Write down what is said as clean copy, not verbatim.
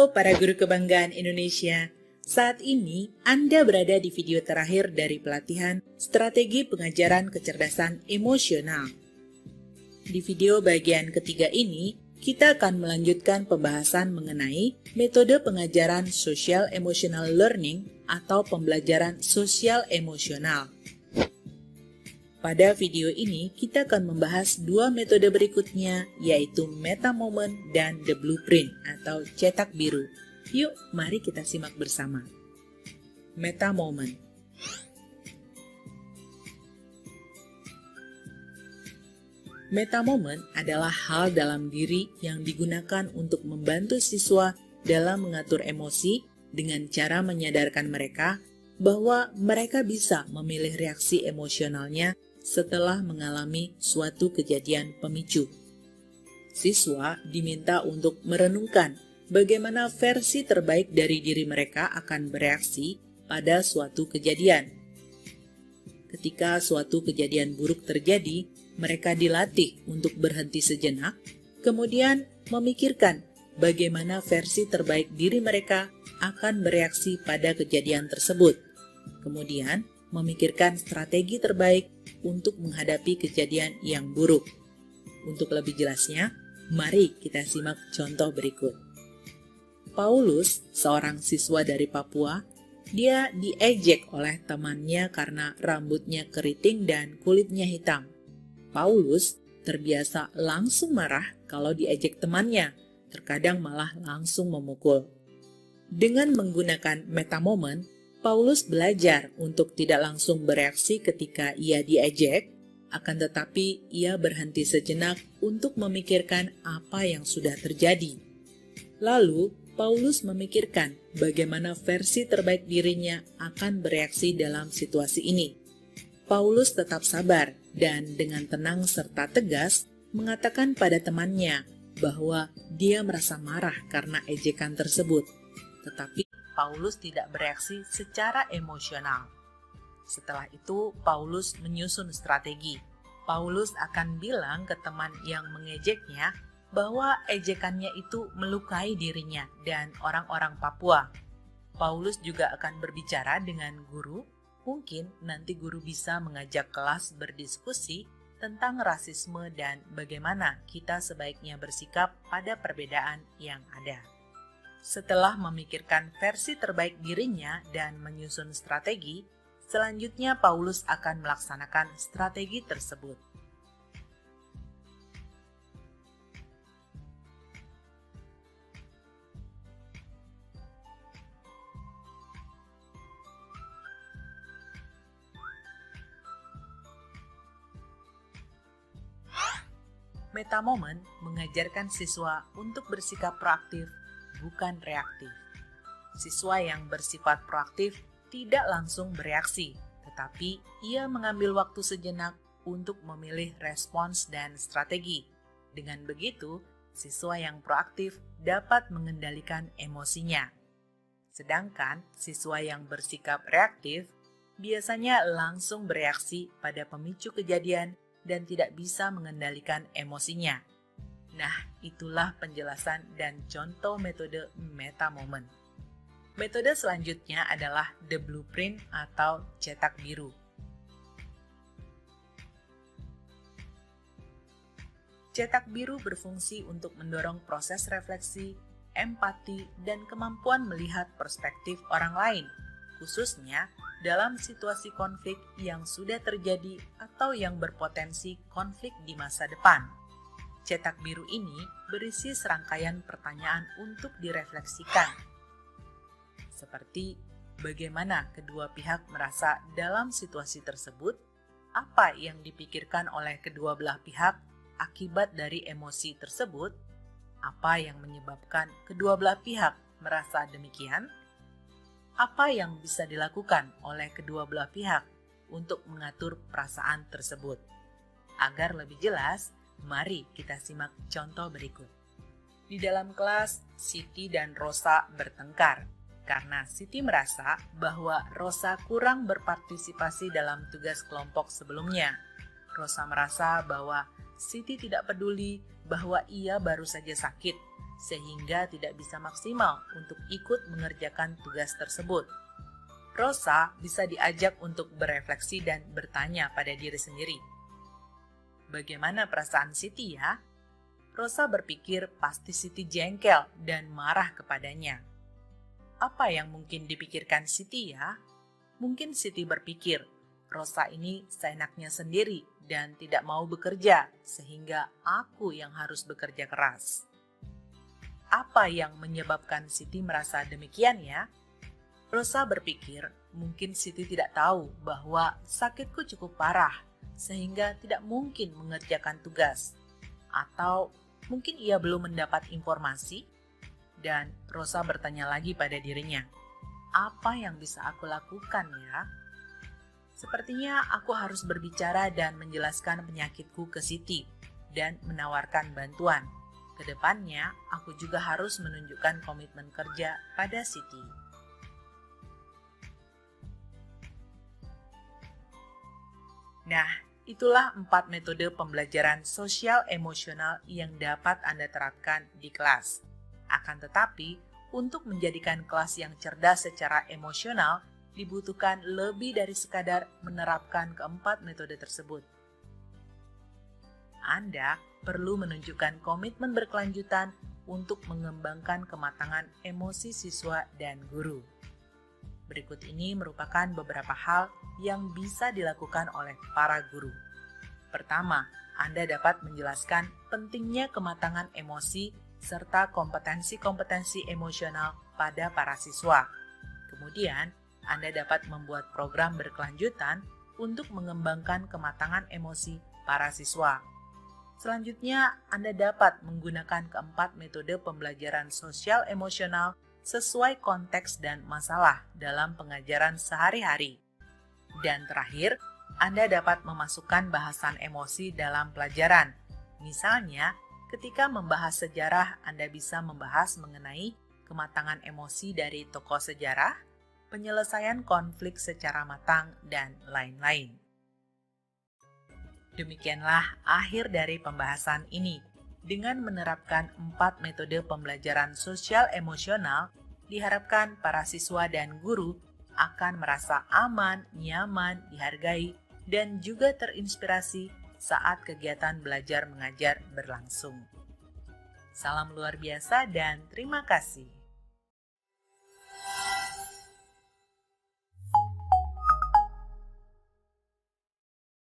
Halo para guru kebanggaan Indonesia. Saat ini Anda berada di video terakhir dari pelatihan Strategi Pengajaran Kecerdasan Emosional. Di video bagian ketiga ini, kita akan melanjutkan pembahasan mengenai metode pengajaran Social Emotional Learning atau pembelajaran sosial emosional. Pada video ini, kita akan membahas dua metode berikutnya, yaitu Meta Moment dan The Blueprint atau cetak biru. Yuk, mari kita simak bersama. Meta Moment. Meta Moment adalah hal dalam diri yang digunakan untuk membantu siswa dalam mengatur emosi dengan cara menyadarkan mereka bahwa mereka bisa memilih reaksi emosionalnya setelah mengalami suatu kejadian pemicu. Siswa diminta untuk merenungkan bagaimana versi terbaik dari diri mereka akan bereaksi pada suatu kejadian. Ketika suatu kejadian buruk terjadi, mereka dilatih untuk berhenti sejenak, kemudian memikirkan bagaimana versi terbaik diri mereka akan bereaksi pada kejadian tersebut. Kemudian, memikirkan strategi terbaik untuk menghadapi kejadian yang buruk. Untuk lebih jelasnya, mari kita simak contoh berikut. Paulus, seorang siswa dari Papua, dia diejek oleh temannya karena rambutnya keriting dan kulitnya hitam. Paulus terbiasa langsung marah kalau diejek temannya, terkadang malah langsung memukul. Dengan menggunakan Meta Moment, Paulus belajar untuk tidak langsung bereaksi ketika ia diejek, akan tetapi ia berhenti sejenak untuk memikirkan apa yang sudah terjadi. Lalu, Paulus memikirkan bagaimana versi terbaik dirinya akan bereaksi dalam situasi ini. Paulus tetap sabar dan dengan tenang serta tegas mengatakan pada temannya bahwa dia merasa marah karena ejekan tersebut. Tetapi Paulus tidak bereaksi secara emosional. Setelah itu, Paulus menyusun strategi. Paulus akan bilang ke teman yang mengejeknya bahwa ejekannya itu melukai dirinya dan orang-orang Papua. Paulus juga akan berbicara dengan guru. Mungkin nanti guru bisa mengajak kelas berdiskusi tentang rasisme dan bagaimana kita sebaiknya bersikap pada perbedaan yang ada. Setelah memikirkan versi terbaik dirinya dan menyusun strategi, selanjutnya Paulus akan melaksanakan strategi tersebut. Meta Moment mengajarkan siswa untuk bersikap proaktif, bukan reaktif. Siswa yang bersifat proaktif tidak langsung bereaksi, tetapi ia mengambil waktu sejenak untuk memilih respons dan strategi. Dengan begitu, siswa yang proaktif dapat mengendalikan emosinya. Sedangkan siswa yang bersikap reaktif biasanya langsung bereaksi pada pemicu kejadian dan tidak bisa mengendalikan emosinya. Nah, itulah penjelasan dan contoh metode Meta Moment. Metode selanjutnya adalah The Blueprint atau cetak biru. Cetak biru berfungsi untuk mendorong proses refleksi, empati, dan kemampuan melihat perspektif orang lain, khususnya dalam situasi konflik yang sudah terjadi atau yang berpotensi konflik di masa depan. Cetak biru ini berisi serangkaian pertanyaan untuk direfleksikan. Seperti bagaimana kedua pihak merasa dalam situasi tersebut, apa yang dipikirkan oleh kedua belah pihak akibat dari emosi tersebut, apa yang menyebabkan kedua belah pihak merasa demikian, apa yang bisa dilakukan oleh kedua belah pihak untuk mengatur perasaan tersebut. Agar lebih jelas, mari kita simak contoh berikut. Di dalam kelas, Siti dan Rosa bertengkar karena Siti merasa bahwa Rosa kurang berpartisipasi dalam tugas kelompok sebelumnya. Rosa merasa bahwa Siti tidak peduli bahwa ia baru saja sakit, sehingga tidak bisa maksimal untuk ikut mengerjakan tugas tersebut. Rosa bisa diajak untuk berefleksi dan bertanya pada diri sendiri. Bagaimana perasaan Siti ya? Rosa berpikir pasti Siti jengkel dan marah kepadanya. Apa yang mungkin dipikirkan Siti ya? Mungkin Siti berpikir, Rosa ini seenaknya sendiri dan tidak mau bekerja, sehingga aku yang harus bekerja keras. Apa yang menyebabkan Siti merasa demikian ya? Rosa berpikir mungkin Siti tidak tahu bahwa sakitku cukup parah, sehingga tidak mungkin mengerjakan tugas. Atau mungkin ia belum mendapat informasi, dan Rosa bertanya lagi pada dirinya, apa yang bisa aku lakukan ya? Sepertinya aku harus berbicara dan menjelaskan penyakitku ke Siti dan menawarkan bantuan. Kedepannya, aku juga harus menunjukkan komitmen kerja pada Siti. Nah, itulah 4 metode pembelajaran sosial emosional yang dapat Anda terapkan di kelas. Akan tetapi, untuk menjadikan kelas yang cerdas secara emosional, dibutuhkan lebih dari sekadar menerapkan keempat metode tersebut. Anda perlu menunjukkan komitmen berkelanjutan untuk mengembangkan kematangan emosi siswa dan guru. Berikut ini merupakan beberapa hal yang bisa dilakukan oleh para guru. Pertama, Anda dapat menjelaskan pentingnya kematangan emosi serta kompetensi-kompetensi emosional pada para siswa. Kemudian, Anda dapat membuat program berkelanjutan untuk mengembangkan kematangan emosi para siswa. Selanjutnya, Anda dapat menggunakan keempat metode pembelajaran sosial emosional sesuai konteks dan masalah dalam pengajaran sehari-hari. Dan terakhir, Anda dapat memasukkan bahasan emosi dalam pelajaran. Misalnya, ketika membahas sejarah, Anda bisa membahas mengenai kematangan emosi dari tokoh sejarah, penyelesaian konflik secara matang, dan lain-lain. Demikianlah akhir dari pembahasan ini. Dengan menerapkan 4 metode pembelajaran sosial emosional, diharapkan para siswa dan guru akan merasa aman, nyaman, dihargai, dan juga terinspirasi saat kegiatan belajar mengajar berlangsung. Salam luar biasa dan terima kasih.